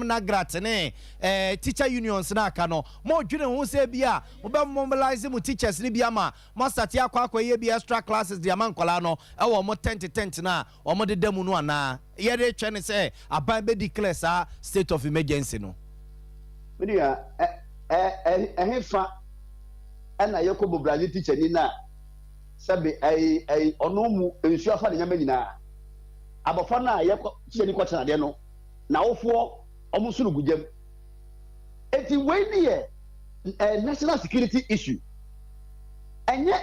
na gratene teacher unions na aka no mo dwene ho se bia mo be mobilize mo teachers ni bia ma mo start akwa ye bia extra classes dia man kwala no e wo mo tent na wo mo de damu no ana ye de twene se aban be declare sa state of emergency no media hefa ana yakobo brazil teacher ni na sabe ono mu ensu afa de nyama nyina abofa na yakọ teacher ni kwatena de no na wofo omo sunu gudem eti we ni national security issue enye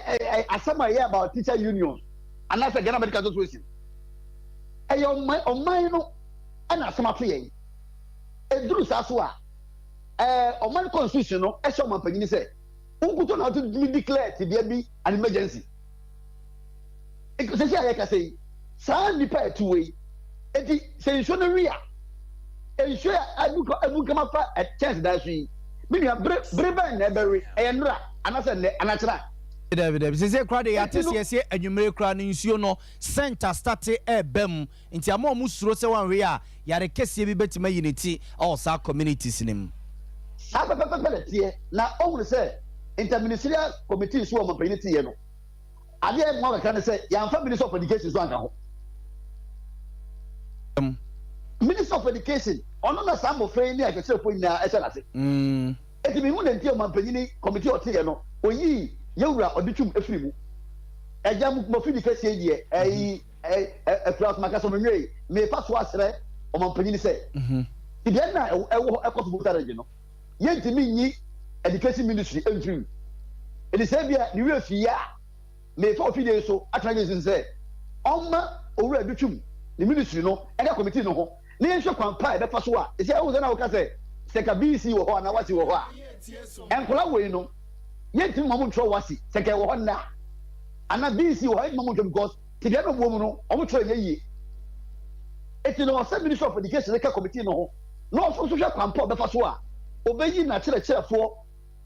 asama here about teacher unions and as a Ghana Medical Association on no ana asama fe yen eduru saso a on constitution no e so man pagini say unkuto na to declare ti bia bi an emergency e ko say ayeka say sa nipa etuwe eti say nso no ria enso abuka mafa a chance da so yi me breben na ebere enra anase ne anachira David say crowd dey atese say anwumere crowd no nsuo no center start ebem nti ama mu suro se wan we a yare kese bi betima unity all sa communities nim sa pepepele tie na ohun say interministerial committee so o community ye no ade mo be kan say yamfa minister of education so anka ho minister of education ono na sambo free ni akese po nyina e sela se eti mi hu na ntie o mampanyini committee o tie no oyi yewura oditwum efiri mu eja mu mafidi kese die class makaso menwe me paso asre o mampanyini se ibia na ekwoto butare no yentimi nyi education ministry entry edi se bia ni we fia me fa ofide so atrange se omma owura aditwum ni ministry no ega committee no ho ni enhwe kwampa e be paso a e se wo na wo ka se ka BC wo ho na wasi wo ho a enkola we no yentimi mamu ntro wasi se ka wo ho na ana BC wo ho mamu ntro because ti dia no bomu no omu tro ye eti no se ministry of education ka committee no ho no so hwe kwampa be paso a obeyi na kire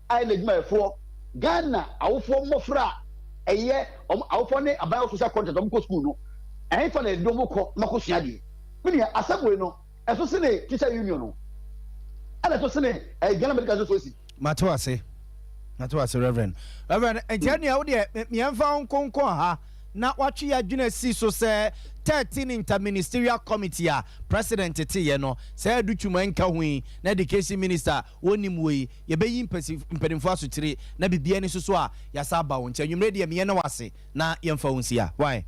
ai legmafo Ghana awofo mofra eye awofo ne abayo social content omko school no eh fa na edomo ko makosua de mini asabwe no eso se ne teacher union no ala to se ne Ghana Medical Association matwa se reverend entiani a wo de miemfa nkonko ha na watwe ya dwena si so se 13 interministerial committee a president tete no say adutwuma nka hui na education minister wonim we ye beyi mpedimfo asotire na bibia ni so a yasa ba won anwumre de me na wase na yemfa wonsi a why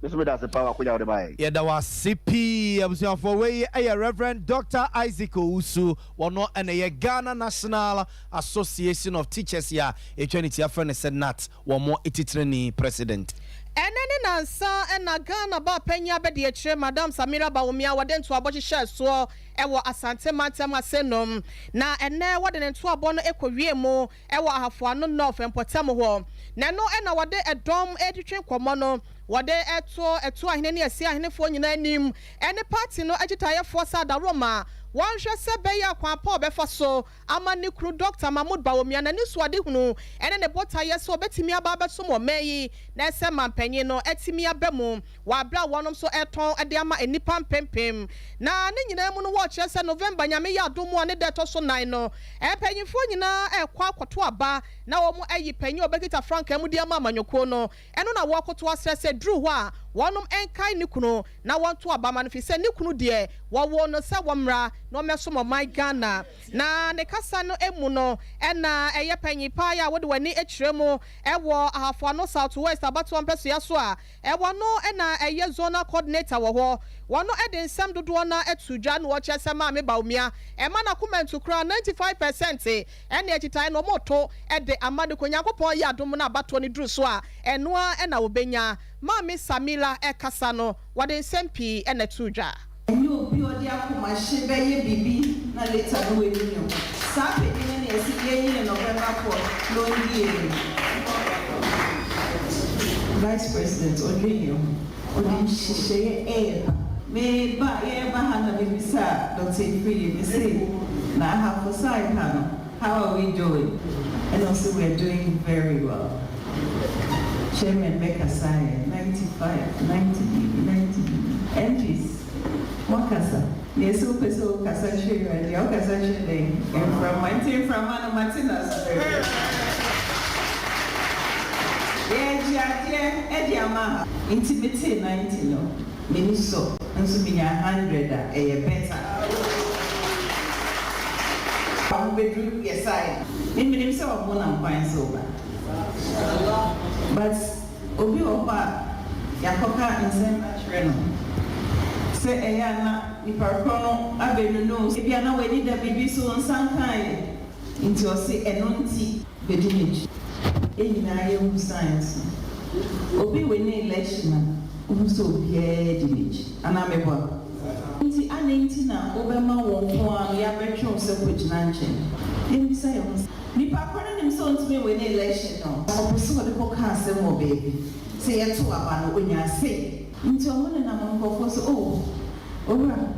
Mr. That's the power kuja ode bai ye da wasipi abusuafo we Reverend Dr. Isaac Usu wono ene ye Ghana National Association of Teachers ya etwanity afene senat wo mo etitreni president enene nansa ena Ghana ba penya be de ekire Madam Samira Bawumia wode nto abochi share so ewo Asante Mantem asenom na ene wode nto abo no ekowie mu ewo ahafoano north empotam ho na no ena wode edom etwetwe komo no wode eto ahene ne asi ahene fo nyina anim ene party no agitaye force da Roma wan hwe se be ya kwa pa obefa so amani kru Dr. Mahmoud Bawumia na niso ade hunu ene ne botaye so betimi aba beso mo meyi na ese mampanyi no etimi abemu wa bra wonom so eton ade ama enipa pempem na ne nyina mu no wo kire se November nyame ya domu ane de to so 9 no panyifo nyina ekwa akoto aba na wo mu ayi panyi obekita frank emu de ama amanyoko no eno na wo akoto asese dru ho a wonom enkai nikunu na wonto aba manifise nikunu de wo no se womra no meso mo my Ghana na ne kasa no emu no ena eye panyipa ya wode wani ekiremu ewo ahafo no South West abato ampeso ya so a ewo no ena eye zonal coordinator wo ho wono eden sam dodo na etudwa no wo chese ma me Bawumia e ma na comment kura 95% ena echitai no moto ede amade konyankopon ya adom na abato ni duru so a eno a ena wo benya ma me Samila ekasa no wode sempi ena tudwa you be on the akuma shebe ye bibi na later no we know sa pe ni na esi ye in November for no year Vice President Odinyo shishe me ba ye ba ha na bisa Dr. Ifili me say na have for side how are we doing and also we're doing very well Chairman Mekasai 95 90 entries Wakasa Yes, so Casachi, and your Casachi, and from my team from Anna Martinez. Yeah, Eddie Ama, intimate 90, no, Miniso, and so be 100, a better. I'll be through your side. In himself, one and fine sober. But Obi Opa, Yakoka, and Sam Reno. Say, Ayana, if our chrono, I better know if you are not waiting that baby so on some kind into your say a non-tea, bedimage. In our science. Obi winning election, also be a dimage, and I'm a boy. Nti anenti na obema wonko a ya betwe se kwegyinanche dem say ni pakora nim so ntime we na election no oboso de ko ka se mo baby say yeto aba no onya say nti omo na mankofo so owura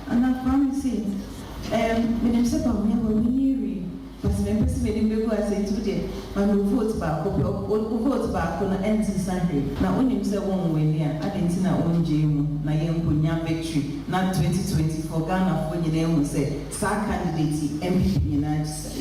ana promising menim se ba me we ni but me person me dem go say today man vote back vote back na empty Sunday na onim se won we ni a adenti na onje mu na ye nkonya victory na 2024 Ghana for nyina hu say sa candidate MP nyina just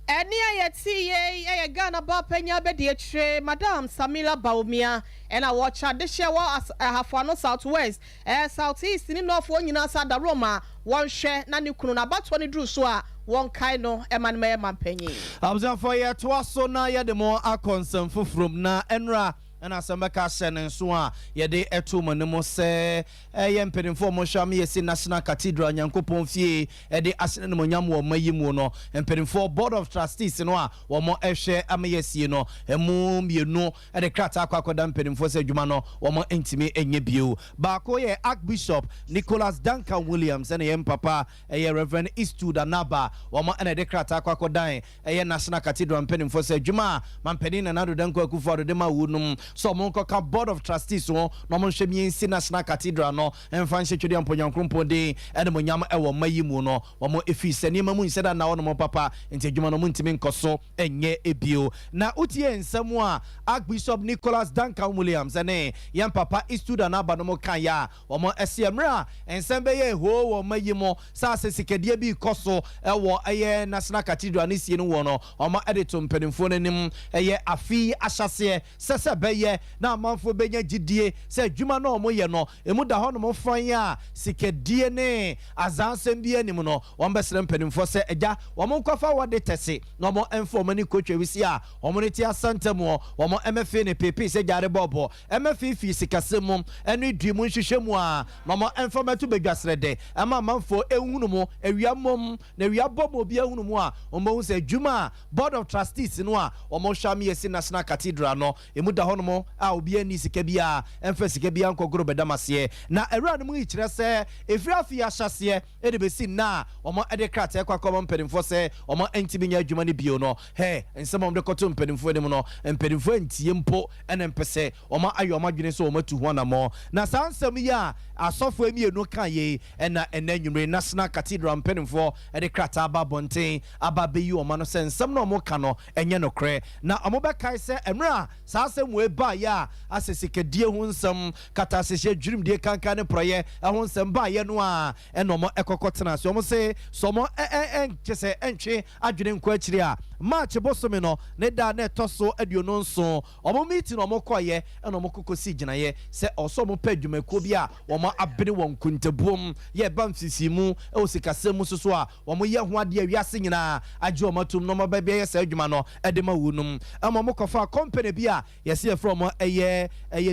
Eni ayeti Ghana ba penya be de tre Madam Samira Baumia and I watch her this year was Hafano Southwest Southeast ni North one nyina sa da Roma one share na ni kunu na ba 20 dru so a one kind no eman me penyi abza for ye to aso na ye de mo akonsem fofrom na enra and as a meka senen so a ye de eto mo ne mo se ye mpedinfo mo hwa me yesi National Cathedral Nyankopon fie e de asene mo nyam wo mayimu no mpedinfo board of trustees no a wo mo ehwe ameyesi no emu mienu e de krata akwakoda mpedinfo se adwuma no wo mo entimi enye bio ba ko ye Archbishop Nicholas Duncan Williams and ye papa ye Reverend Eastwood Anaba wo mo ene de krata akwakoda ye National Cathedral mpedinfo se adwuma mampedin na nado danko akufo de ma wunum so monko ka board of trustees no no mo hwe mi National Cathedral no emfa nhwe twede amponyankrompo de ene mo nyam e wo mayimu no wo mo efi sani mamu nseda na wo no mo papa enti adwuma no mo ntimi nkoso enye ebio na utie nsam a Archbishop Nicholas Duncan Williams ene yam papa Eastwood Anaba no mo kan ya wo mo esiemra ensem be ye ho wo mayimo sa sesikadie bi koso e wo eye National Cathedral ni sie no wo no wo mo editor mpanimfo nanim eye afi ahyase sese be na manfo benya gidie se adwuma no mo ye no emu da ho no mo fan ya sikadie ne azansem bi anim no won besere mpanimfo se eja wo mo nkwafa wode tese no mo enfo mani kotwa wisi a wo mo neti asantem wo mo MFA ne pepe se jare bobo MFA fi sikasem enu dwimu nhwehwemu a no mo enfo metu bedwasrede ama manfo ehunu mo ewiamom na ewiabom obi ehunu mo a wo mo se adwuma board of trustees no a wo mo hwa me yesi National Cathedral no emu da ho no a obi ani sika bia emfa sika bia nkogoro bedamase na ewura no mu ikire se efiri afia hyase e de besi na omo ede krata ekwakom mpedimfo se omo entimi nya adwuma ne bio no he ensem de koto mpedimfo enim no mpedimfo entie mpo ene mpese omo ayo madwene so omo tu ho na mo na sansem ya asofo emienu kan ye ena enanwumre National Cathedral mpedimfo ede krata ababonten ababeyi omo no se nsem no omo ka no enye no kre na omo be kai se emra sansem we ba ya asesikadie ho nsem kata sehye dwurim de kankan ne proye ho nsem ba ye no a enomo ekokotena so mo se somo enchese entwe adwene nko akiri a March bosome no ne da na etoso aduono nso omo meeting omo koye enomo kokosi ginaye se oso mo padwumako bi a omo abene won kuntabuom ye bamfisi mu e osikasem soso a omo ye ho ade awiase nyina age omo tum no mo ba bia ye se adwuma no ede ma wunum emo mo kofa company bi a ye se from eye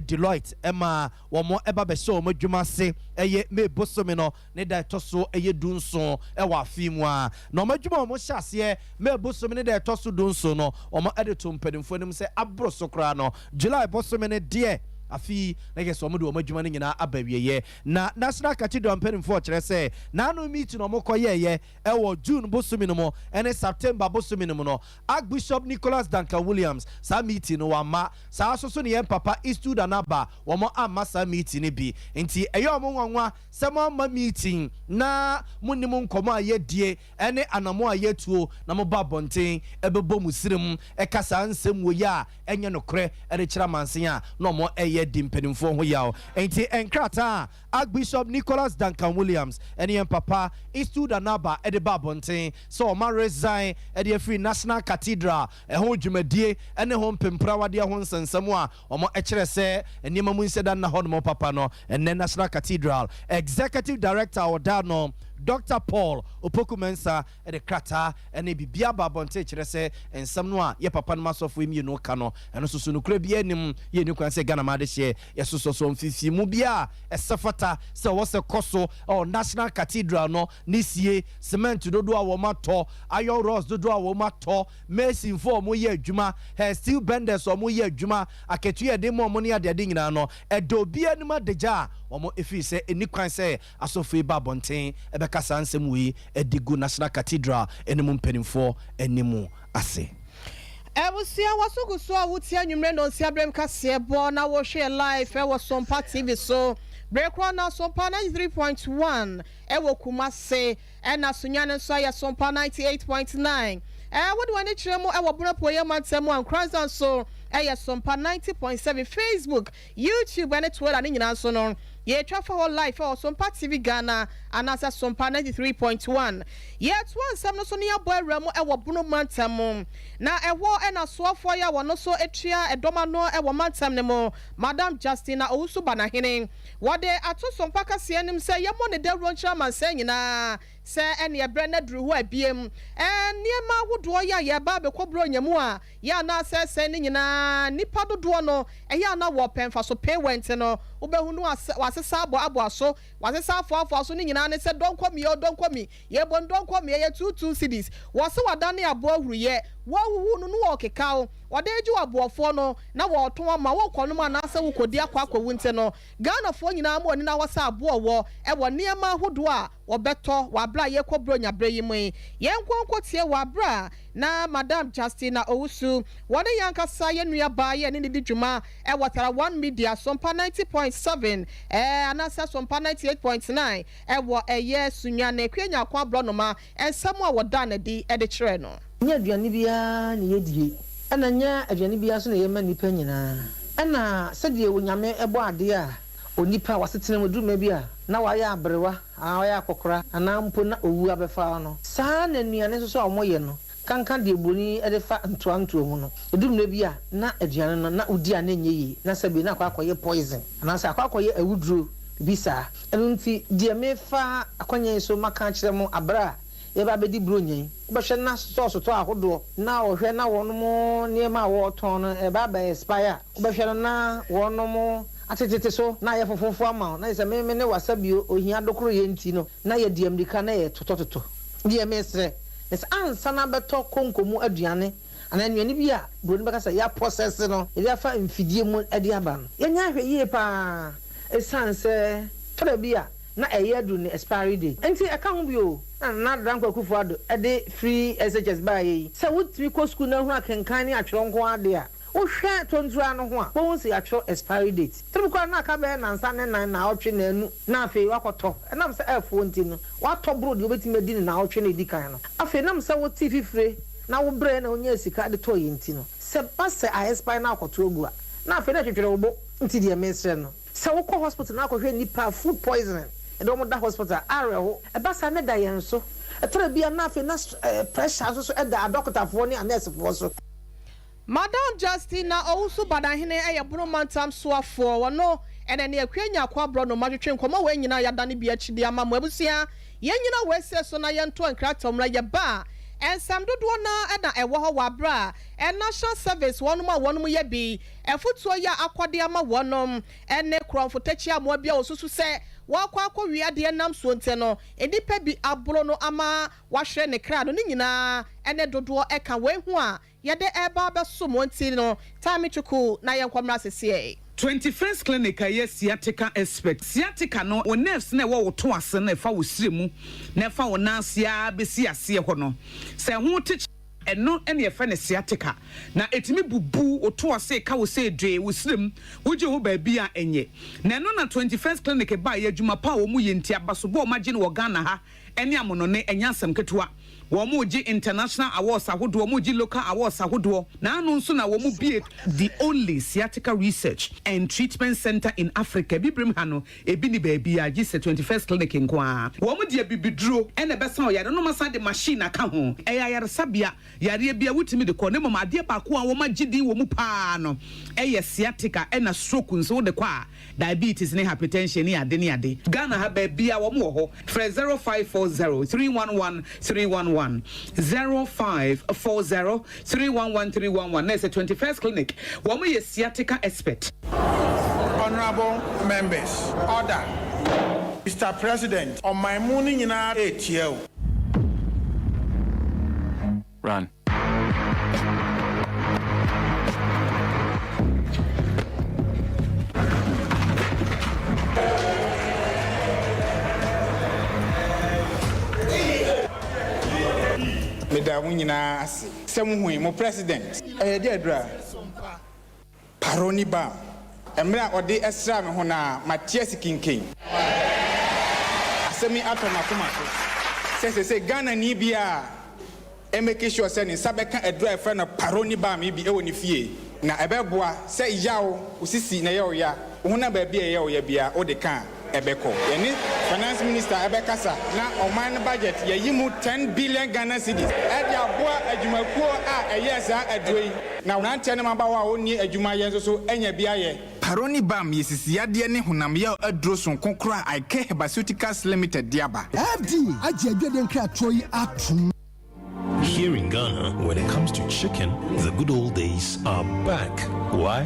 Deloitte ema womo eba be show mo dwuma se eye me bosome no ne da toso eye dunso e wa afimu a no madwuma mo hyase me bosome ne da toso dunso no omo editor mpadimfo nim se abro sokra no July bosome ne de afi na ge so mo de o madwuma ne nyina abawieye na National Cathedral mpadimfo kire se na no meeting no mo koyeye e wo June bosome no mo ene September bosome no mo no Archbishop Nicholas Duncan Williams sa meeting no ama sa so ne yem papa Eastwood Anaba wo mo ama sa meeting ne bi enti eyo mo nwanwa se mo ama meeting na munnim nkomo ayedie ene anamo ayetuo na mo ba bonten ebebo musirem e kasa nsem wo ya enye no kre e de kira mansen a no mo ɛyɛ di mpanimfoɔ ho yaw enti enkrata Archbishop Nicholas Duncan Williams ɛne papa Eastwood Anaba ɛde ba abɔnten so ɔma resign ɛde afiri National Cathedral ɛho dwumadie ɛne ho mpemprawade ho nsensɛm a ɔmo ɛkyerɛ sɛ nneɛma mu nsɛda na hɔ no papa no ɛne National Cathedral Executive Director ɔda Dr. Paul Opokumensa ɛde krata ɛne bibia ba abɔnten kyerɛ sɛ nsɛm no a ye papa no masɔfo emi no ka no ɛno soso no kura bia nim ye ni kwan sɛ Ghana ma de hye yɛsoso so mfifi mu bia ɛsɛfata sɛ wɔsɛ kɔso National Cathedral no nisie cement dodo a wo matɔ iron rods dodo a wo matɔ mason for mo ye adwuma steel benders o mo ye adwuma aketu ye de mo ne ade nyina no ɛdo bia nim adagya omo efi sɛ eni kwan sɛ asɔfo ba abɔnten ɛbɛka sansɛm wi edigu National Cathedral enemu mpanimfo enimu ase Ebusia wasuguso awutia nwumre no nsia brem kase bo na wo hwe live e wo Sompa TV so Breakwa na Sompa 93.1 e wo Kumase e na sunyane so ya Sompa 98.9 wo de wani kiremu e wo bonapo ye mantemu ankranzan so e ya Sompa 90.7 Facebook YouTube and Twitter ni nyina so no ye trafa ho live for Sompa TV Ghana anasa Sompa 93.1 yet one sam no so ne aboa ramu e wo bono mantemu na e wo e na soafo ya wono so etua edoma no e wo mantem ne mo Madam Justina Owusu Banahene wo de ato Sompa kase anim se ye mo ne da roncha mansa nyina se ene ebre na duru ho abiem niema wodo ya ye ba be kobro nyamu a ya na se ne nyina nipa dodo no e ya na wo pemfa so pay went no ubehunu wasesa abo so wasesa afo so ne nyina ne se don komi ye bon don komi ye 22 cedis wose wadane abo ahruye wo huhu no no okeka wade eji aboofo no na wo to ama wo kono ma na ase wo kodi akwa wunte no Ghana fo nyina mo ni na wasa abo wo e wo niema hodo a wo beto wa bra ye kobro nyabre yi mu ye nkonko tie wa bra na Madam Justina Owusu wode yankasa ye nua ba ye ne di dwuma e watara 1 media Sompa 90.7 anasa Sompa 98.9 e wo eye sunya na kwenya kwa bro no ma ensam a woda na di e de kire no nya aduane bia ne yedie ana nya aduane bia so na yema nipa nyina ana sɛdeɛ onyame ɛbɔ ade a onipa wasetena mu duma bia na wayɛ abrewa wayɛ akokora ana mpo na owu abɛfa no saa na nuane so so a ɔmoyɛ no kankan de boni ɛde fa ntoanto mu no edumna bia na aduane no na odi a na nyɛ yi na sɛbe na akɔyɛ poison ana sɛ akɔyɛ awuduro bisa ɛno nti de me fa akɔnyɛ so maka kyerɛ mu abra yeba bedi bronyen wobɛhwɛ na sauce to ahodo na ohwɛ na wɔnom niema wo ton no eba ba expire wobɛhwɛ na wɔnom atetete so na yɛ fofofo ama na sɛ me ne wasabio ohia dokoro yɛ nti no na yɛ diamdika na yɛ totototo die mesre es ansa na bɛtɔ konkomu aduane ana nnuane bi a broni bɛka sɛ ya process no yɛ afa mfidie mu ade aba no yɛnya hwɛ yie pa esan sɛ tɔre bi a na ɛyɛ adu ne expiry date enti ɛka ho bio na drankwa kufu ado ɛde free SHS ba yi sɛ wotimi kɔ school na hu akenkan ne atwerɛ nko ade a wohwɛ tontura no ho a wɔn si atwerɛ expiry date tirim kɔ na aka bɛ nansa ne nan na ɔtwe na anu na afei wakɔtɔ ɛnam sɛ ɛfo nti no watɔ bro de obetimi adi ne na ɔtwe na edi kan no afei nam sɛ woti fifire na wo brɛ na onya sika de tɔ yɛ nti no sɛ ba sɛ a expire na akɔtɔ ogu a na afei na twetwere wo bo nti deɛ mesrɛ no sɛ wokɔ hospital na akɔhwɛ nipa food poisoning ɛdɔm da hospital areho ɛbasa ne da yɛn so ɛtara bia na afei na pressure so ɛda adɔkotafoɔ ne anɛsefoɔ so Madam Justina Owusu Banahene eye bono mantam soafo wono ene ne akwanya kwa bro no madwetwe nkomo we nyina yadane bia chidi ama mo abusia ye nyina we se so na ye nto nkrata omra ye ba ensam dodo na eda ewo ho wa bra national service wonom a wonom ye bi efutuo ya akwade ama wonom ene kromfotachi amoa bia osusu se wakwa wiade nam so nte no edipa bi abro no ama wahwe ne kra no ni nyina ene dodo eka we hu a yede eba beso mo nti no time chuku na ye nkwamra sese 21st clinic a sciatica expert sciatica no o nerves na wo to ase na fa wo siremu na fa wo nansia besi ase ho no se ho te eno ene ye fa ne sciatica na etimi bubu o to ase ka wo se dwe wo sirem wo je ho ba bi a enye na eno na 21st clinic ba ye adwuma pa wo mu ye nti abaso bo magye no wo Ghana ha ene amonone enya asem ketewa wɔn gi international awards ahodoɔ wɔn gi local awards ahodoɔ na anu nso na wɔn bie the only sciatica research and treatment center in Africa bibrim ha no ebi ni baabi a gi sɛ 21st clinic nko a wɔn de bibiduro ɛna bɛsa ɔyare no masa de machine aka ho ɛyɛ ayaresabea yare bia wotumi de kɔ ne mama adeɛ baako a wɔn agye din wɔn paa no ɛyɛ sciatica ɛna stroke nso de kɔ a diabetes ne hypertension ne ade Ghana ha baabi a wɔn wɔ hɔ frɛ 0540 311 311 0540 311 311 There's a 21st clinic. One way sciatica expert. Honorable members, order. Mr. President, on my morning in our ATL. Run. Meda wunyina ase sɛm mo president ɛyɛ de adura paroni ba emre a ɔde ɛsra me ho na Matias kinkin asɛmi atoma koma se Ghana ni bia emeke sure sɛ ne sabɛka adura ɛfrɛ no paroni ba me bi ɛwɔ ne fie na ɛbɛboa sɛ yawo usisi na yɛ oya wo na ba bia yɛ oya bia o de kan ebeko yani finance minister ebekasa na oman budget yayi mu 10 billion Ghana cedis e dia boa adwumakuo a eye sa adwoi na wonante ne maba wa oni adwuma ye so enya bia ye paroni bam yesisiade ne honam ya aduro son konkora ike Pharmaceuticals Limited diaba FD aje adwede nkra troi atum. Here in Ghana, when it comes to chicken, the good old days are back. Why?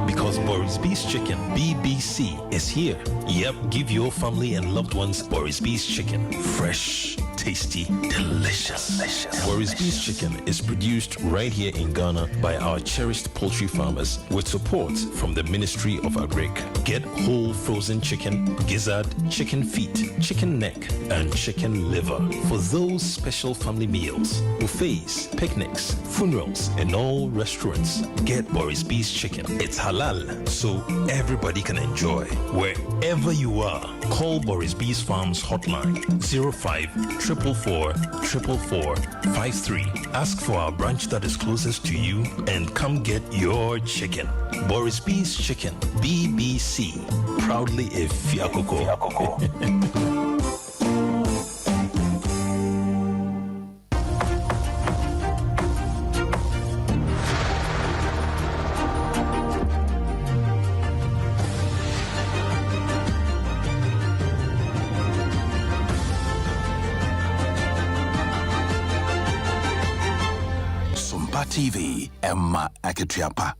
Because Boris Beef's Chicken, BBC, is here. Yep, give your family and loved ones Boris Beef's Chicken. Fresh, tasty, delicious. Boris Beef's Chicken is produced right here in Ghana by our cherished poultry farmers with support from the Ministry of Agric. Get whole frozen chicken, gizzard, chicken feet, chicken neck, and chicken liver for those special family meals, buffets, picnics, funerals, and all restaurants. Get Boris Beef's Chicken. It's halal, so everybody can enjoy. Wherever you are, call Boris Beef's Farms hotline 05 444 444 53. Ask for our branch that is closest to you and come get your chicken. Boris Beef's Chicken, BBC, proudly a Fiakoko. TV Emma Aketiapa.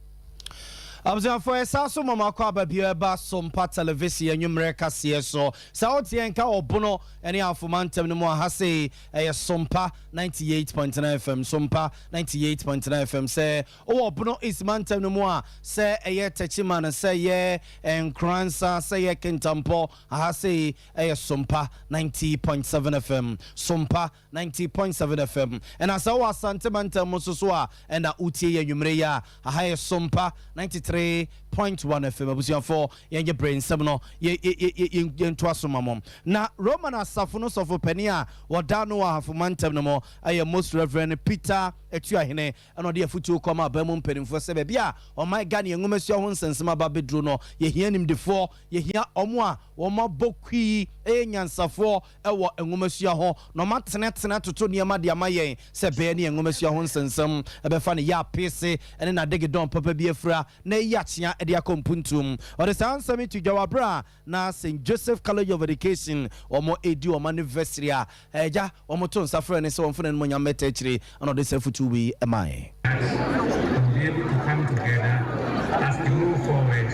Abzafo esa so mama kwa babia ba Sompa television enwumre kase so South Yenka obono ene afomantem no mo ha se Sompa 98.9 FM Sompa 98.9 FM se o obono is mantem no mo a se techima na se ye enkransa se ye kentampo ha se Sompa 90.7 FM Sompa 90.7 FM and asa wa asante mantem mo so a and utie enwumre ya ha Sompa 93.1 FM abusiafo yenye brain semno ye to asomamom na Roman asafono sofo pani a wodano wa hafomantem no mo aye most reverend Peter Etuahene ano de afutu koma abamum penimfo se be bia o my God yengumasua ho nsensema ba bedru no ye hia nimdefo ye hia omo a wo mabokui enyansafo ewo engumasua ho no matene toto niam de amayen se be ne engumasua ho nsensem ebefa ne ya pese ene na degedon papa bi afura na yachia e de akompuntum or the sound summit to Jawabra na St. Joseph College of Education omo edi o anniversary a eja omo ton safra ne se wonfo ne mo nyamete chire ano de sefutu we am I be able to come together as we move forward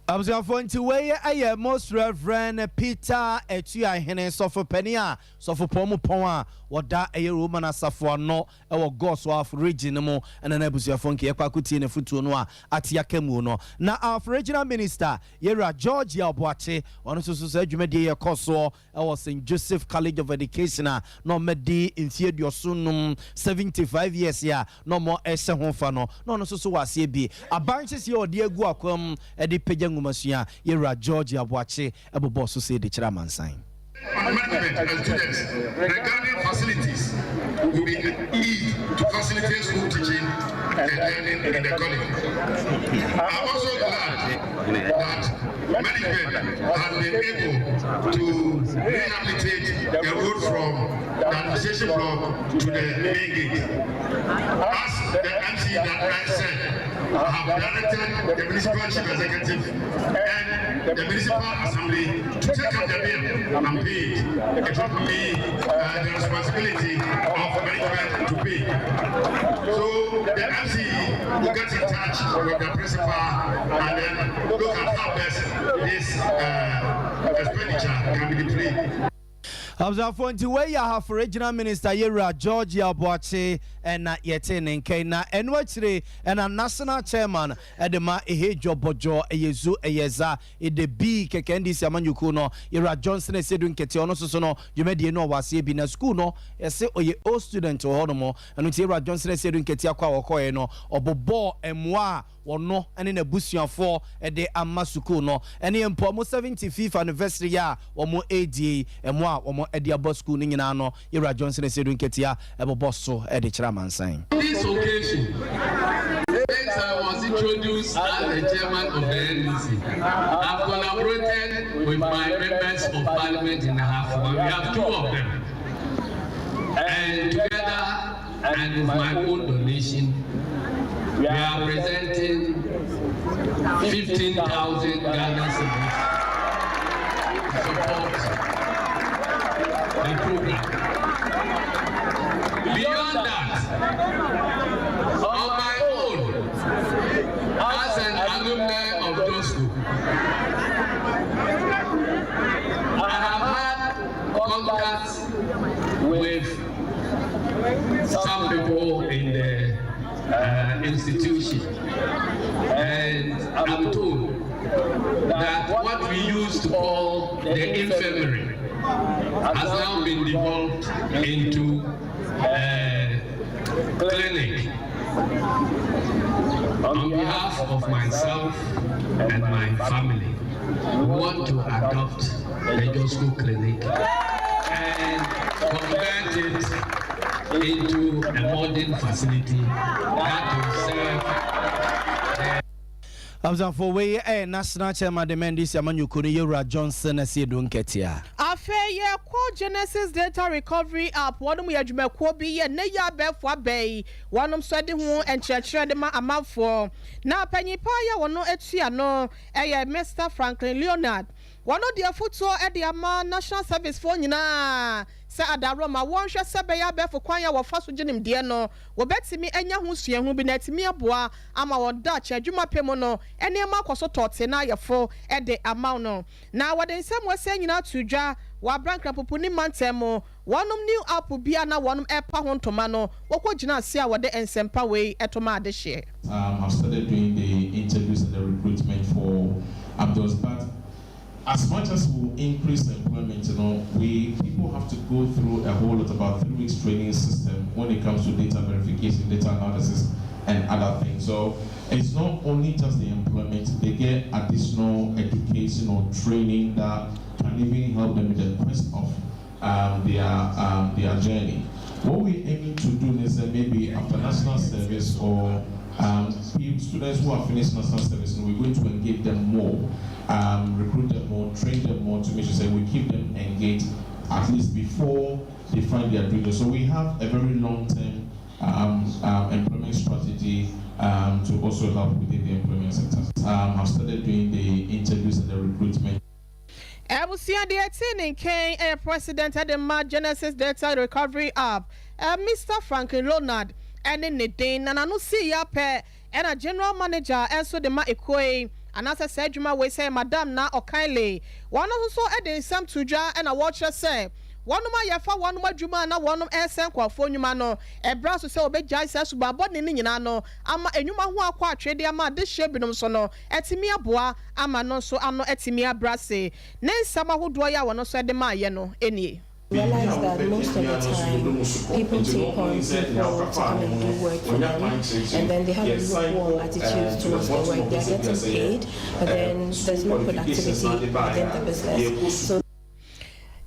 Abusafo nti wey aye most reverend Peter Etua Hene sofo penia sofo pomu pon a woda aye Roman asafo ano e wo God's of region mo ena na abusafo nke yakwa kuti ne futuo no a atia kamu no na our regional minister Yera George Obuache ono so adwumade ye koso e wo St Joseph College of Education no medi infie diosunum 75 years ya no mo ese ho fa no no so wase bi abanches ye odi agu akwam e di pagya ngumasua Yera George Obuache ebobo so say de kira mansan management and students regarding facilities will be eased to facilitate school teaching and learning in the college. I'm also glad that management has been able to rehabilitate the road from the administration block to the main gate. As the MC that I said, I have directed the municipal chief executive and the municipal assembly to take up the bill and pay it. It will be the responsibility of management to pay. So the MC will get in touch with the principal and then look at how best this expenditure can be deployed. Abusafo nti wey ya half regional minister Yera George Obuache na yete ne nkai na eno akire na national chairman edema ehejo bojo eyezu eyeza ede bi keke ndisi amanyuku no Yera Johnson esedu nkete ono soso no dwumade no wase bi na school no ese oye old student ho no mo eno ti Yera Johnson esedu nkete akwa wokoye no obobo emwa wono ene na busuafo ede amasuku no ene empo mo 75th anniversary ya womo ADA emwa womo ede abo school ni nyina no Yera Johnson esedu nkete ya ebobo so ede kira mansan. This occasion, since I was introduced as the chairman of the NDC, I've collaborated with my members of parliament in the half. We have two of them. And together, and with my own donation, we are presenting 15,000 Ghana cedis to support the program. Beyond that, on my own, as an alumni of Josco, I have had contacts with some people in the institution, and I'm told that what we used to call the infirmary has now been developed into clinic. On behalf of myself and my family, we want to adopt the Josco Clinic and convert it into a modern facility that will serve Abusafo wey national chairman the Mendes Amanyuku ni Yera Johnson esedu nketia. Afeye kwa Genesis Data Recovery App wonum ya dwumako bi ye ne ya befo abei wonum so de ho enkyerkyere de ma amafo na panyipa ya wono etua no Mr Franklin Leonard wono de afoto de ama national service for nyina se adaroma wonhwe se be ya befo kwan ya wofa so ginim de no wobetimi anya ho suahu bi na timi aboa ama woda cha adwuma pemo no ene ma kwaso tote na yefo de ama no na wode nsem wase nyina tudwa wa brankra popuni mantemo wonum new app bia na wonum epa ho ntoma no wokogina ase a wode ensempa we etoma ade hye. I've started doing the interviews and the recruitment for Abdul's, but as much as we increase employment, people have to go through a whole lot, about 3 weeks training system when it comes to data verification, data analysis, and other things. So it's not only just the employment; they get additional education or training that can even help them with the quest of their journey. What we're aiming to do is that maybe after national service or students who have finished national service, we're going to engage them more, recruit them more, train them more to make sure that we keep them engaged at least before they find their dream. So we have a very long-term employment strategy to also help within the employment sector. I've started doing the interviews and the recruitment. Ebusia de Tin Ken President at the Genesis Data Recovery App, Mr. Franklin Leonard, and in the day, and I no see ya pe, and a general manager, and so the ma equate anasa say adwuma we say madam na okanle one so eden sam tudwa na watch say wanuma yefa wanuma dwuma na wanum esen kwafo nwuma no ebra so se obegya se suba body ne nyina no ama enwuma ho akwa atwede ama de hye binom so no etimi aboa ama no so ano etimi abrase ne nsama hodo ya wono so de ma ye no enie. Realize that most of the time people take on people to come and do work for them, and then they have a lukewarm attitude towards their work. They are getting paid, but then there's no productivity within the business. So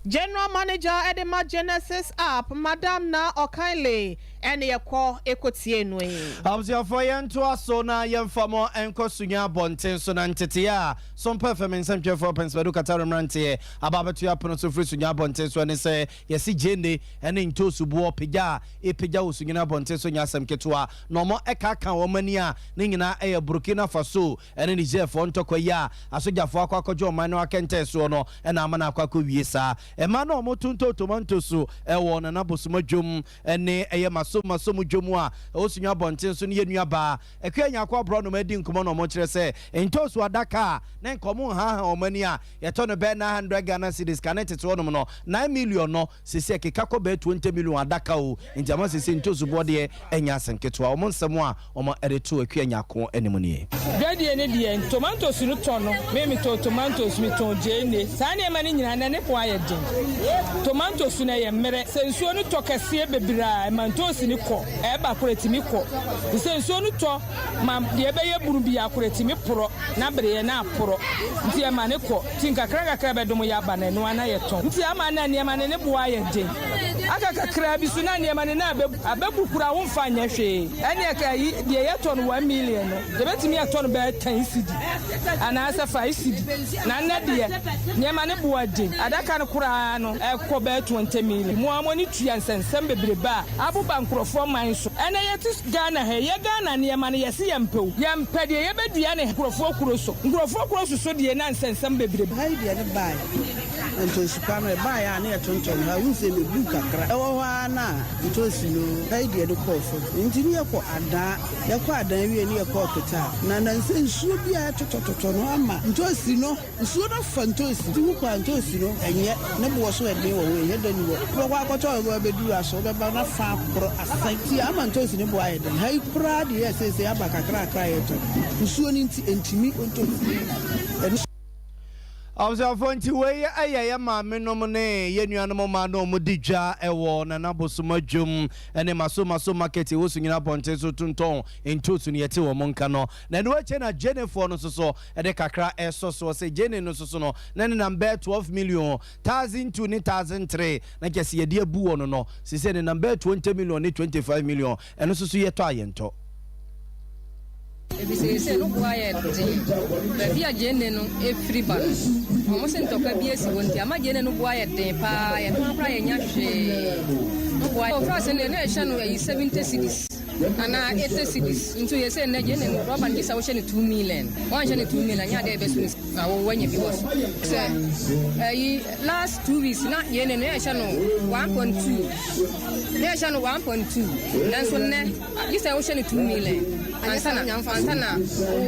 General Manager Edema Genesis app Madam na Okanle ene yekọ ekotie no yi. Abziafo yento aso na yemfamo enko sunya bonten so na ntete ya Sompa FM nsɛmtwɛfo penspedu kataro mrante ababetu ya pono so firi sunya bonten so ne sɛ yesi jende ene ntosu bo pegya epegya wo sunya bonten so nya asɛm ketoa no mo ekaka wo mani a ne nyina eye Burkina Faso ene Niger fo ntokwa ya asojafo akwakojo man no akente so no ena amana akwakọ wie sa ema no mo tunto tomantoso ewo na nabosoma dwom ene eye masomu dwomu a osunya bonten so ne yenua ba ekwanya akwa bro no madi nkomo no mo kire se entosu adaka na nkomo ha omani a yeto no be 900 Ghana cedis connected to no 9 million no sese keka ko be 20 million adaka o ntama sese entosu bode enya asenketo a omo nsemo a omo ereto ekwanya ko enemu ne dade ne de tomatoes no to no me to tomatoes mi to jene sa ne ma ne nyina na ne po ayedin tomatoes na ye mere sensuo no to kase bebira mantos ni ko e ba koretimi ko sensuo no to ma de be ye buru bi akoretimi poro na bere ye na poro nti e ma ne ko tinka krakakra be dum ya ba na no ana ye to nti ama na ne ma ne bo ayedin aka kakra bi su na ne ma ne na abebu kura wo mfa nya hwe ene ka yi de ye to no 1 million no de betimi ato no be 10 cedi ana asa 5 cedi na na de ne ma ne bo adin adaka no kura no e ko be 20 million mo amoni tuan sensem bebreba abuba nkrofo man so ene yetis Ghana he ye Ghana ne ma ne yesi yempew yempede ye bedia ne nkrofo kuro so so de na sensem bebreba ha de ne bai ento suka no bai ya ne tonton ha unse me bu kakra e wo ha na ento sino ha de ne ko fo ntiri ye ko ada wie ne ye ko keta na nse nsuo bia totototo no ama ento sino nsuo no fa ento si wu kwa ento sino enye ne bo so e de wo we ye da ni wo kwa akoto go be du aso be ba na fa kro asanti ama ento sino bo aye den ha ikura de ye sese aba kakra akra ye to nsuo ni ntimi onto Abzafonti we ayaya ma menom ne yenuanom ma no modidwa ewo na nabosoma dwom ene maso market wo sunyina ponte so tunton entosu ne yete wo monka no na no ache na Jennifer no so ede kakra so se Jenny no so no na ne number 12 million 1002 ni 1003 na kese yede abu wo no se se ne number 20 million ni 25 million eno so yeto ayento ebise no boye de bia jene no efri ba mo se ntoka bia si wonti ama jene no boye de pa ya no pra ya nya hwe no boye o fra se ne na ehya no 70 cedis ana 80 cedis into ye se na jene no roba ndisa wo hye ne 2 million won hye ne 2 million nya de be so na wo wanya bi wo se last 2 weeks na jene no ehya no 1.2 na ehya no 1.2 dan so ne ndisa wo hye ne 2 million Antana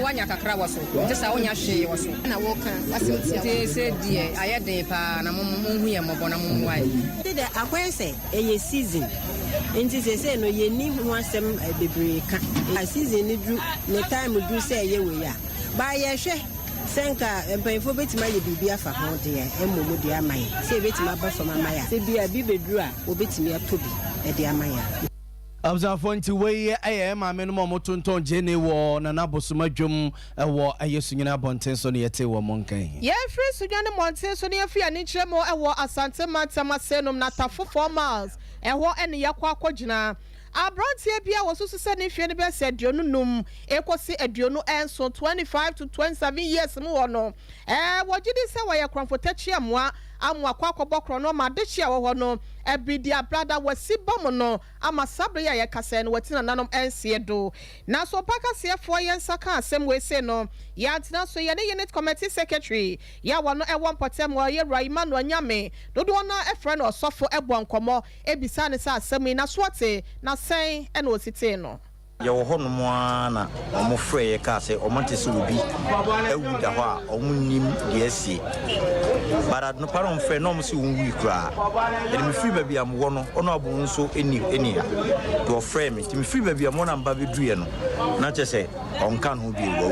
wanya kakra waso tesa wonya hwe waso na woka asimtia se die ayede pa na monhu ye mobona monwai de akwense eye season enti se no ye ni ho asem bebre ka a season ni du ne time du se ye we ya ba ye hwe senka empanfo betima ye bibia fa ho de emmomo de amaye se betima ba fa mama ya se bia bi bedru a obetimi atobi e de amaya Abzafonti we aye ma me no mo tonton Jenny wo na nabosoma dwom ewo ayesunyina bonten so ne yete wo monkan ye free sunyane monten so ne afia ni kiremo ewo asante matama senom na tafo 4 miles ewo ene yakwa akogina abrantie bia wo susu se ne hwe ne be se aduonu num ekosi aduonu enso 25 to 27 years mu wo no wogidi se wo ye kronfotachi amwa kwakobokro no ma de chia wo no ebidia brother wasi bom no ama sabre ya kase no watina nanom ense do na so paka sefo ye nsaka asem we se no ya tina so ye ne unit committee secretary ya wono ewon potem wo ye Raima no anyame dodo na efre no osofo ebo nkomo ebisa ne sa asem na soate na sen e na osite no Your Honomana, or more free, Casse, or Montessubi, Ewudawa, or Munim, yes, but at no paron for no we cry. And me free baby, I'm one honorable so any to a frame it. Me free baby, I'm one and Baby Driano, not just say, on can who be low.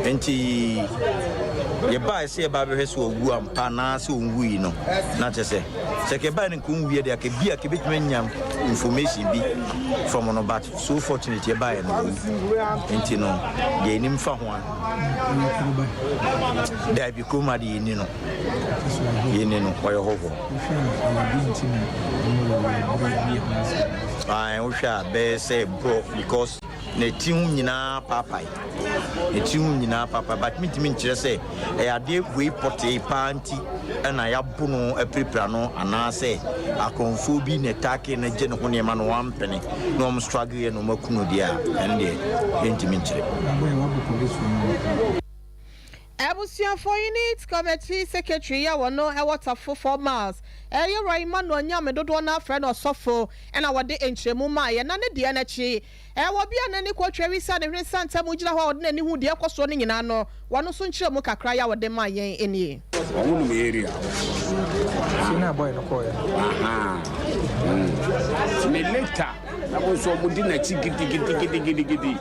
And ye buy say Baby Hesu, Guam, Panas, we know, not just say, Sekaban and Kumbi, there can be a bit many information be from on about so fortunate you buy and you know, ye name for one. There be Kumadi, you know, for your hovel. I wish I bear say broke because ne tune na papa. Ne tune na papa, but me to me just say, I did we put a panty. And I have Puno a preprano, and I say, a confubi, ne taki, and a general man 1 penny. No, I'm struggling, no more cunodia, and the intimate. Ebusia for unit committee secretary ya wono e water for 4 miles. Eyo Raiman no nya me dodo na friend osofo e na wode enchemu ma ye na ne de na chi. E wo bia na ni kwatwa wi sa de hwe santa mu gina ho de na ni hu de ekoso no nyina no wono so nchiremu kakra ya wode ma yen eni. Wonu me area. Sina boy no koya. Aha. Me later na go so mu di na chi gidi.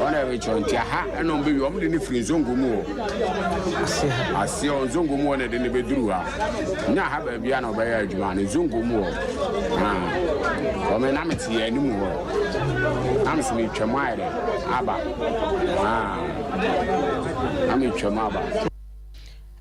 Ona we chonti aha na ombe wi omde ni free zongo mu. Ase on zongo mu na de ne beduru ha. Nya ha ba bia na obaya adwuma na zongo mu. Ah. O me na meti ya ni mu ho. Am so mi twemaire aba. Ah. Am twemaba.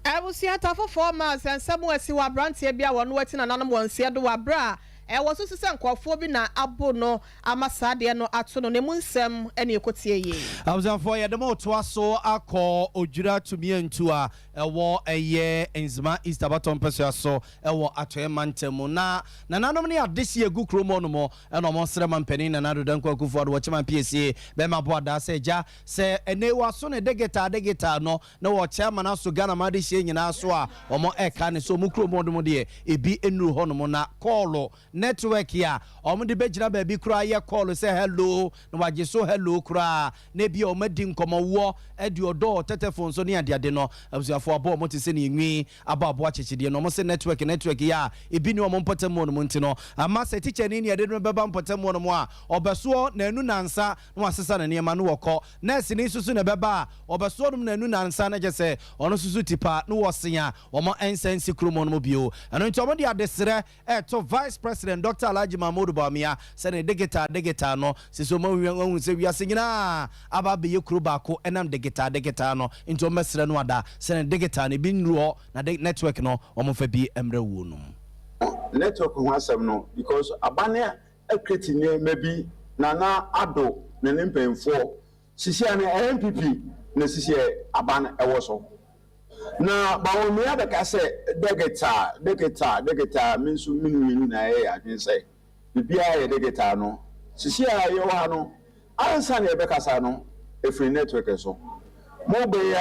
Ebusia tafo 4 miles and somewhere si wa brantie bia wono wati na nanom wonse do wa bra. Was also sent Crawford na abono amasade no atono ne munsem ene ekotie ye. Abuzan for ye the mo to aso akọ ojura tumi entu a ewo eye enzima East Abaton peso aso ewo atoye mantemu na nanom ne adesi egu kromo no mo eno mo sere mampani na nado dan kwakufu ado wache man PSA be ma boada se ja se ene waso ne degeta no na wo chairman aso Ghana ma de hye nyina aso a omo eka ne so mu kromo no mo de ebi enuru ho no mo na call network ya omde bejira ba bi kura ye call say hello no waje so hello kura na bi omadi nkomo wo edi odo telephone so ne ade no abusuafo abo mo te se ne nwi ababo achechide no mo se network ya ebi ni omo mpotem mo no nti no ama se teacher ni ade no beba mpotem mo no mo a obeso na anu nansa no asesa na niema no wokọ nurse ni susu na beba obeso no na anu nansa na je se ono susu tipa no wosenya omo ensensi kromo no bio eno nti omo de adesere to vice president Dr. Alhaji Mahmoud Bawumia said degeta no siso mo wi se wi asengina aba be yekru baako enam degeta no into mesre no ada said degeta ne bi nruo na network no omofa bi emre wu no network ho asem no because abane ekreti ne maybe na ado ne mpemfo sisia ne MPP ne sisia abane ewo so na Bawumia be ka say degeta minsu minu na e adwen say bibia ye degeta no sisia ye wa no ansa na be kasa no efri network so mo be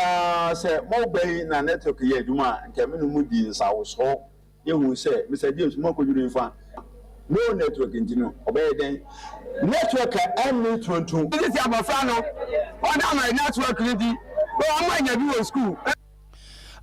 na network ye adwuma nke minu mu di nsawo so ye hu say Mr. James mo ko juru nfa no network intino obey den network emi tonton this is abafra no on my network ready no amanya bi school.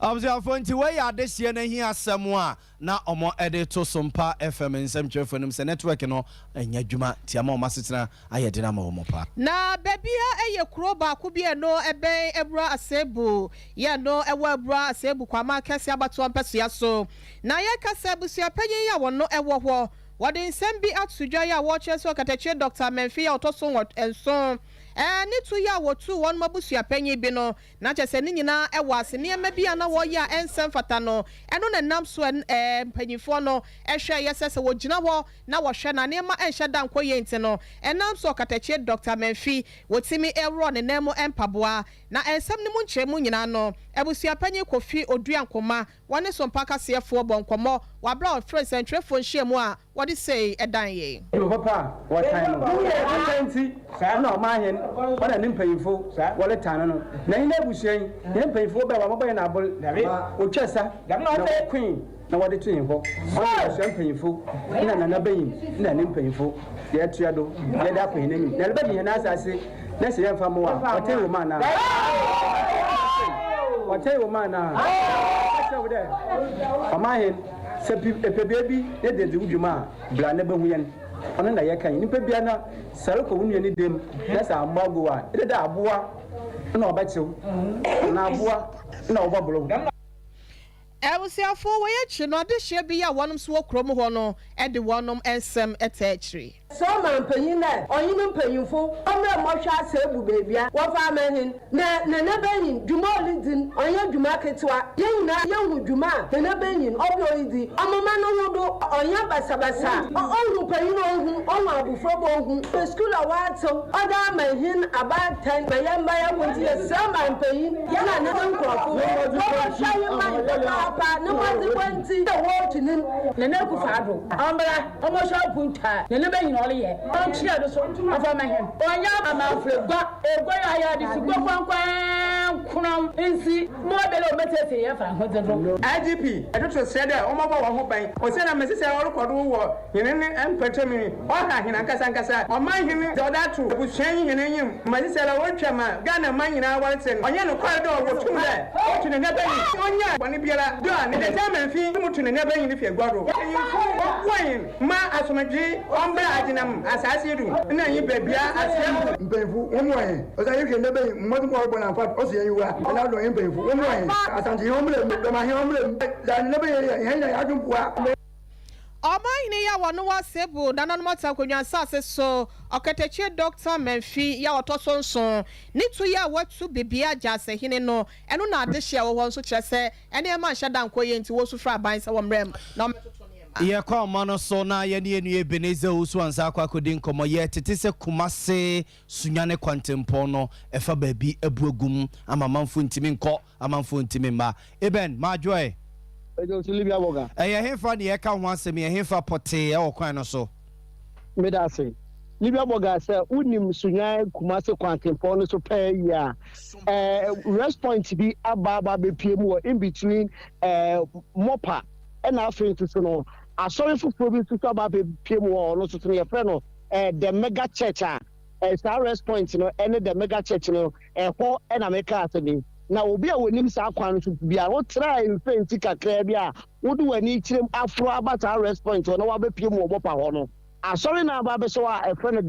Abuzafo nti we ya desie na hi asem a na omo ede to Sompa FM nsem twefo se network no anya dwuma ti ama omo asetena ayede na ma omo pa na babia eye kuro ba ko bi no ebe ebra asebu ye no ewo ebra asebu kwama kese abato ampeso ya so na ye kase busia panyin ya wono ewo ho wode nsem bi atudwa ya wo cheso katache Dr. Menfi ya otoso enso ni tu ya wotu won mabusua panyin bi no na chese ni nyina ewo ase ne ma bia na wo ya ensem fata no eno na nam so panyinfo no ehwe yesese wo gina wo na wo hwe na ne ma enhye da nkoye nti no enam so katache Dr. Menfi wotimi ewro ne nemo empaboa na ensem ne mu nchemu nyina no ebusua panyin Kofi Odua Nkoma wone Sompa kasefo bonkomo wabra of friends and telephone shemu a what is say edan ye papa what time no sa na ma hen wana nim payifo wole tan no na hina busuan nim payifo ba wa mabaya na abol o twesa na queen na wɔde to yin hɔ ɔno asua mpanyinfo na nana bɛyin na ne mpanyinfo deɛ atua do deɛ da akɔhin n'anim na ɛbɛdi yɛn asase na sɛ yɛmfa mo a ɔtɛn wɔ maa na ɔtɛn wɔ maa na ɛsɛ wo dɛ ɔmahen sɛ ɛpɛ baabi ne de de wudwuma a bra ne bɛhu yɛn ɔno na yɛka yi nipa bia na sare kɔ wo nua ne dɛm na sɛ aboa go a ɛde dɛ aboa na ɔbɛkyew na aboa na ɔbɔboro Ebusiafo wɔyɛ kyi no ade hye bi ya wɔnom so wɔ kurom hɔ no ɛde wɔnom nsɛm ɛtɛ akyiri. So man panyin na ɔyin mpanyinfo ɔmrɛ mɔhwɛ asɛ ebu beebia wɔfa amahin na bɛyin dwuma olidin ɔyɛ dwuma ketewa yɛn nyinaa yɛhu dwuma a na bɛyin ɔbi olidi ɔmoma no ho do ɔyɛ basabasa ɔhu panyin ɔhu ɔhu abufo bɔ ɔhu skul a wɔatew ɔda amahin abaatan na yɛn ba yɛ wɔnti yɛ sɛ man panyin yɛn na ne nkorɔfo wɔhwɛ yɛn man papa ne wɔde wɔnti dɛ wɔtinin na ne kufa do ɔmbra ɔmɔhwɛ punta na ne bɛyin ɔleyɛ ɔnkyerɛ do so ɔfa mahem ɔnyɛ amanfrɛ gua egua yɛ ayɛ de sigua kwankwan kunam nsi mo bɛlɛ o mɛtɛsɛ yɛ fa ho dodo IGP ɛdoto sɛ dɛ ɔmɔbɔ wɔn ho ban ɔsɛ na mɛsɛ sɛ ɔrekɔdo wɔ hene ne mpɛtɛmi ɔha hene ankasa ɔman hene dɛ ɔda to abusua yi hene nyim mɛsɛ sɛ la wɔtwa ma Ghana man nyinaa wɔrete no ɔnyɛ no kɔre dɛ ɔwɔtum dɛ ɔtu ne nɛbɛ yi ɔnyɛ bɔne biara dɛ a ne dɛ tɛ mɛmfi mu tu ne nɛbɛ yi ne fie gua do wɔyin ma asomdwe ɔmbɛ agyinam asase du na yi bebia asem mpemfu omwe o sa yike nebe mmadu ko bo na fa o se yiwa na do mpemfu omwe asante homle do ma he homle da nebe ye ya adunpua Ọmọyini ya wọnú wá sẹ́bù dánánu mọ́ta kònyà sáàsì so ọ̀kẹ́tẹ̀kye Dr. Mẹ́fì ya wọ́tọ́ sọ̀nsọ̀n nítorí yà wọ́tú bèbí àjà àsẹ̀hìn nù ẹnu náà adéṣe àwọ̀ nso kyerẹ́ sẹ́ ẹni ẹ̀ máa ń ṣẹ́dá nkọ́ yẹn ti wọ́n sọ fún àbáyé sẹ́wọ̀n mìíràn náà ọmọ tuntun ni ẹ̀ yɛ máa. kɔ ɔma no so na yɛne yɛnua Ebenezer Owusu ansa akɔ akɔdi nkɔmmɔ yɛ tete sɛ Kumase Sunyane kwantempɔn no ɛfa baabi abu agum ama amanfo ntimi nkɔ amanfo ntimi mma Eben Madwoe ɛyɛ hefa ne yɛka ho asɛm yɛ hefa pɔtee ɛwɔ kwan no so medase Libya Boga sɛ unim Sunyane Kumase kwantempɔn no so pɛɛ yi a rest point bi aba bepie mu wɔ in between Mopa ɛna afei nso no asɔre foforɔ bi nso aba bepie mu wɔ no so no yɛfrɛ no the mega church a saa rest point no ɛne the mega church no ɛhɔ ɛna meka asɛm na obi a wonim saa kwan so bia wo try mfenti kakra bi a wode wani kyerem afro aba saa rest point no wabepie mu wɔ Mopa hɔ no asɔre na aba bɛso a ɛfrɛ no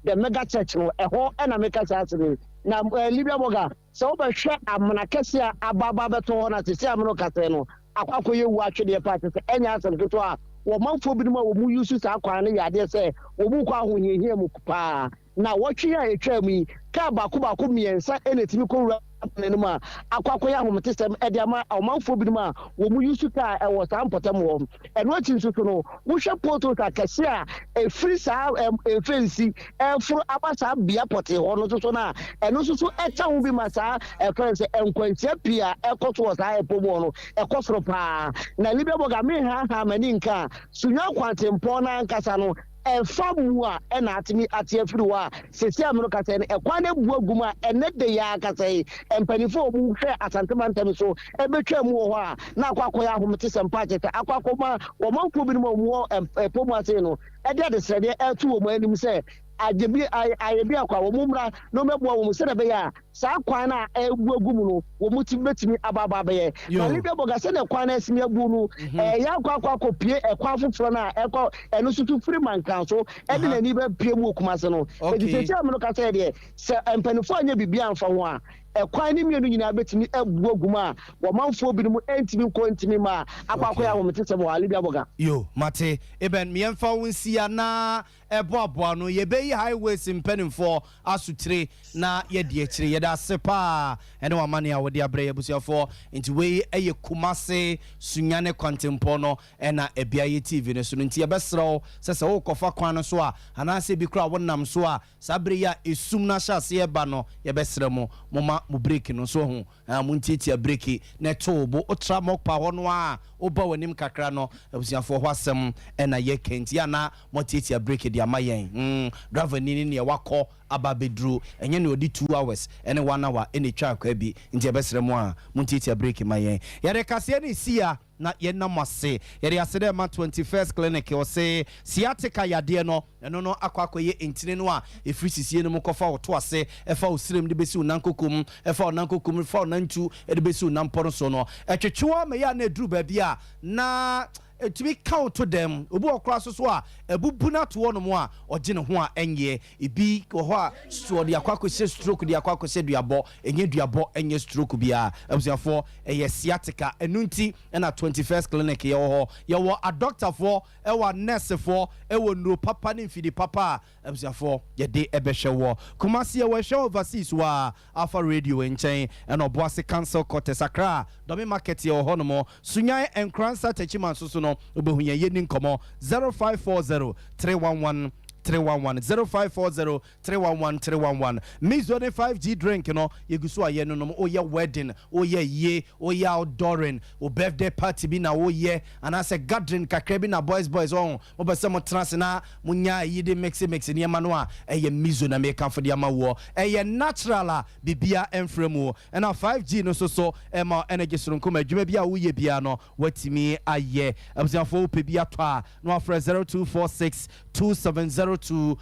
the mega church no ɛhɔ ɛna meka saa asɛm na Libya Boga sɛ wobɛhwɛ amana kɛse a aba bɛto hɔ na sisi amano kase no akwakɔ yɛ wu atwede pa sɛ ɛnya asɛm ketewa a wɔmanfo binom a wɔmu yusu saa kwan no yɛ adeɛ sɛ wɔmu kɔ ahohiahia mu paa na wɔtwe a ɛtwa mu yi kaa baako mmiɛnsa ɛna ɛtumi kɔwura anim a akwakɔ yɛ ahomete sɛm ɛde ama ɔmanfo binom a wɔmu yusu kaa ɛwɔ saa mpɔtam wɔ ɛno akyi nso so no wohwɛ poto akɛse a ɛfiri saa ɛfɛnsi ɛforo aba saa bea pɔte hɔ no nso so no a ɛno nso so ɛkyɛ ho bi ma saa ɛfrɛ sɛ nkwantia pii a ɛkɔ so wɔ saa ɛpɔ mu no ɛkɔ soro paa na Libya Boga mehaha m'ani nka a Sunyane kwantempɔn no ankasa no ɛfa mu a ɛna atimi ate afiri hɔ a sesi ameno kasa no ɛkwan no abu agum a ɛnɛ de yɛ akasa yi mpanimfoɔ a wɔmu hwɛ asantemantam so ɛbɛtwa mu wɔ hɔ a na akɔyɛ ahomete sɛ mpa kyɛ sɛ akɔma wɔmanfoɔ binom a wɔmu ɛpɔ mu ase no ɛde adesrɛdeɛ ɛto wɔ mu anim sɛ ayɛbi akwa wɔn mmra na wɔbɛboa wɔn sɛ ɛbɛyɛ a saa kwan a ɛbu agu mu no wɔn ti bɛtumi aba bɛyɛ na Libya Boga sɛ ne kwan na ɛsimi abu no ɛyɛ akɔ pie ɛkwan foforɔ no a ɛkɔ ɛno nso to firi mankan so ɛde n'ani bɛpie mu Kumase no ɛdi sɛ ameno kasa yɛ deɛ sɛ mpanimfoɔ anyɛ biribi amfa ho a ɛkwan ne mmienu nyinaa bɛtumi abu agu mu a wɔmanfoɔ binom ɛntumi nkɔ ntumi ma akɔyɛ ahomete sɛm wɔ Libya Boga yo mate Eben miɛmfa wo nsia na ɛboaboa no yɛbɛyi highways mpanimfoɔ asotire na yɛde akyire yɛde ase paa ɛne wamane a wɔde abrɛ yɛbusuafoɔ nti wei ɛyɛ Kumase Sunyane kwantempɔn no ɛna ɛbea yɛ TV no so no nti yɛbɛserɛ wo sɛ wokɔfa kwan no so a anaasɛ bi kora wonam so a saa bere yɛ a ɛsum no ahyɛ ase yɛba no yɛbɛserɛ mo moma mo break no so ho montiatia break na ɛto bo wotra Mopa hɔ no a woba w'anim kakra no abusuafoɔ hɔ asɛm ɛna yɛka nti ana motiatia break de ama yɛn driver ni ne wakɔ aba bedru ɛnyɛ ne odi 2 hours ɛne 1 hour ɛne twa akwa bi nti yɛbɛserɛ mu a montiatia break ma yɛn yɛde kaseɛ ne sia na yenna mase yede asede ma 21st clinic o say sciatica yade no eno no akwakoye entine no a efri sisie no kofa oto ase efa osirem de besi onankokom efa onankokom fa onantu de besi onamporo so no etwetwewa me ya na eduru ba bia na to be count to them obu okra so a ebubu na to no mo a oje ne ho a enye ebi ho a so de akwakose stroke de akwakose duabo enye duabo enye stroke bia abusiafo eye sciatica enunti na 21st clinic ye ho ye wo a doctor for e wa nurse for e wo no papa ne mfidi papa abusiafo ye de ebehwe wo kumasi ye wo hwe overseas wa Alpha Radio enchen and oboase cancel court sakra domi market ye ho no mo sunyan enkransa tachiman so no obehunya yeni nkomo 0540 311 311 0540 311 311 Mizo ne 5G drink no yegusu aye no no oye wedding oye ye oye outdooring o birthday party bi na oye and as a gathering kakra bi na boys on mo be se mo trans na munya yide mix ne ma no a eye mizo na make for the ama wo eye natural bibia enfremu and na 5G no so ma energy sronko ma adwuma bia woye bia no watimi aye abusanfo pe bia to a no afre 0246 270221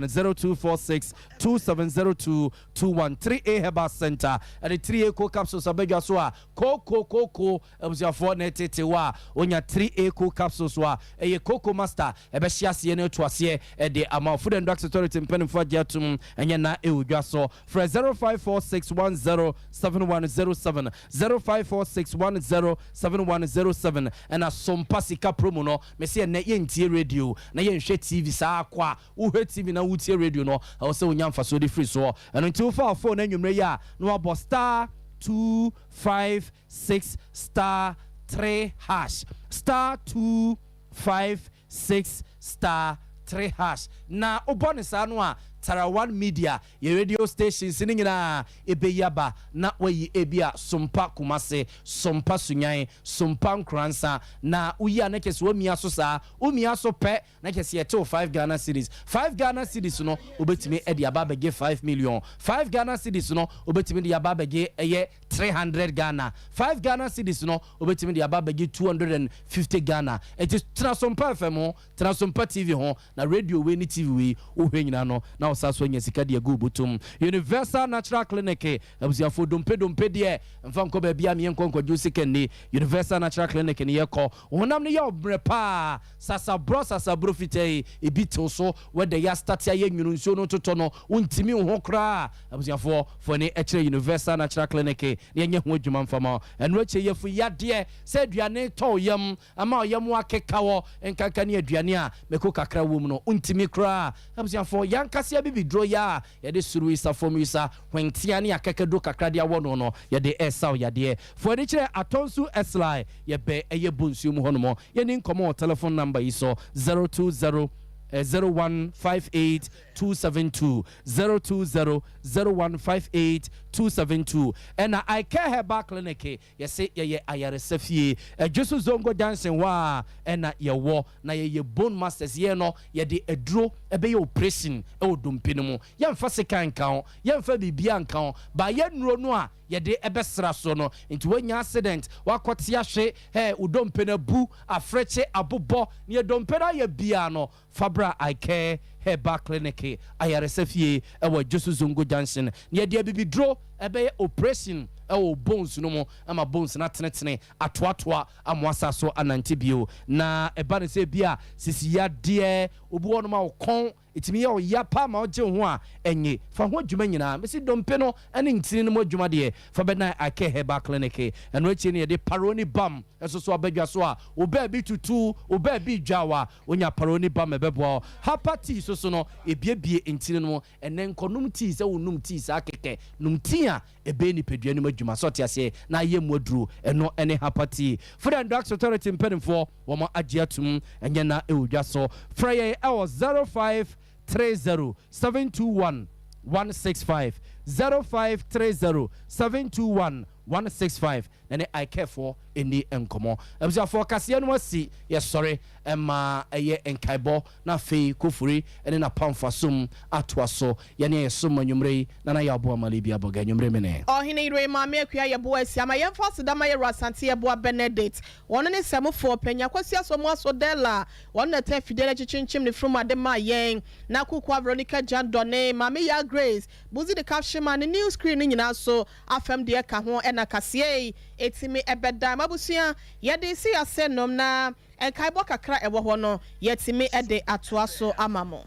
0246 270221 3A Herbal Center and the 3A Co capsules abegwa so a coco abusiafo na tete wa onya 3A Co capsules wa eye coco master ebe hyiase ne to ase e de ama food and drugs authority mpenimfo agiatum enye na ewudwa so for 0546107107 0546107107 and a Sompa sika promo no me se na ye ntie radio na ye nhwe TV saa kwa uhe TV na wutie radio no o se onya mfa so de free so and until for phone anwumre ya no abo star 256 star 3 hash star 256 star 3 hash na obonus anu a Tarawan Media, your radio station sitting in a ebeyaba, na way ebia, Sompa Kumase, Sompa Sunyai, Sompa Kransa, na uya nekes womia sosa, umia so pet, nekes yeto 5 Ghana cities. 5 Ghana cities no, ubetimi edi ababe ge 5 million. 5 Ghana cities no, ubetimi di ababe ge 300 Ghana. 5 Ghana cities no, ubetimi di ababe ge 250 Ghana. It is Transompa FM, Transompa TV ho, na radio we ni TV we, uhenyina no, na saso nya sika de agu butum Universal Natural Clinic abusiafo dompe de mfa nko ba bia me nkonko ju sika ni Universal Natural Clinic ni yeko honam ne ya obre pa sasa bro fitei ebito so where ya start ya nwunu nso no toto no untimi ho kra abusiafo fo ni ekire Universal Natural Clinic ne nya ho adwuma mfama eno eche yefu yade se aduane to yam ama oyam akekawo enkanka ne aduane a meko kakra wom no untimi kra abusiafo yankase bibi dro ya de suru isa fomu isa wentia ne akakedo kakra de awono no ye de esa ya de for de kire atonsu esli ye be eye bonsu mu hono ye ni nkomo telephone number iso 020 0158272 020-0158-272 and I care Herbal Clinic ye say ye ayaresafie Jesu zongo dancing wa and ye wo na ye bone masters ye no ye de edro ebe ye operation e odumpini mu ye mfa sika nkan ye mfa bibia nkan ba ye nro no a ye de ebesra so no nti wanya accident wakotia hwe udompena bu afreche abobo ne dompena ye bia no Fabra I care Herbal Clinic ayaresafie ewo Jesu zongo dancing ne de bibi dro ebe operation ewo bones no mo ama bones na tenetene atoatoa amwasa so anantibio na eba ne se bia sisi ya de obi wono ma okon itimi ya oya pa ma oje ho a enye fa ho adwuma nyina mesi dompe no ene ntini no mo adwuma de fa be na ake Herbal Clinic eno echi ne de paroni bam eso so abadwa so a oba bi tutu oba bi dwawa onya paroni bam ebebo hapati so no ebiebie ntini no ene nkonum tii se wonum tii sa keke num tii a ebe ni pedua no adwuma so te ase na ye moduru eno ene hapati food and drugs authority mpenimfo wo ma agiatum enye na ewudwa so frey 0530-721-165 0530-721-165 and I care for eni enkomo ebisa for kase no asi ye sorry ma eye enkaibo na fe kofuri ene na pamfasum atoaso ye ne yesom anwumre na ya bo amalibi aboga anwumre mene ohine ire ma me akua ye bo asi ama ye fast da ma ye rasante ye bo Benedict won ne semfo panya kwasi asomo aso dela won na ta fidele chichinchim ne from adema yen na kukwa Veronica Jandone ma me ya Grace buzi de caption man new screen nyina so afem de ka ho ena kase etimi ebeda mabusia ye de si asenom na enkaibo kakra ewo ho no yetimi ede atoa so amamo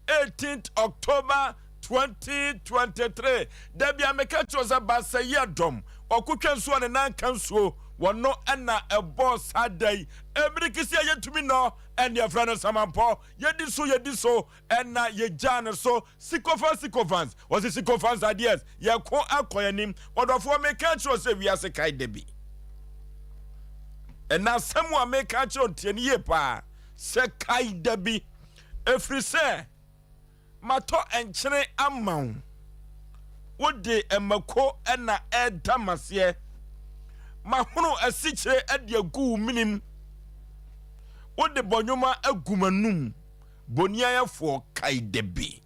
18th October 2023 Debia mekacho za basa yedom okutwa nso ne nan kanso wono na ebo sadai ebrikisi yetumi no ene afra no samampo yedi so na yejane so sikofans was sikofans ideas ye ko akoyanim odofo mekacho se wiase kai debi na samu mekacho tieni ye pa se kai debi efrise mato enkyere amaw wode emako na edamase mahunu asikyere ade agu minim wode bonyoma agumanum boniayafo kaidebi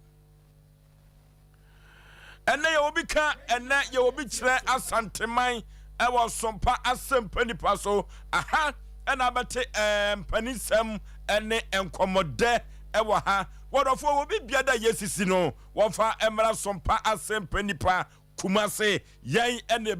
ene ye obi ka ene ye obi kyere asanteman ewo sompa asempani paso aha ena bete panisem ene enkomode ewo ha wodofo obi biada yesisi no wofa emra sompa asempani pa kumase yen ene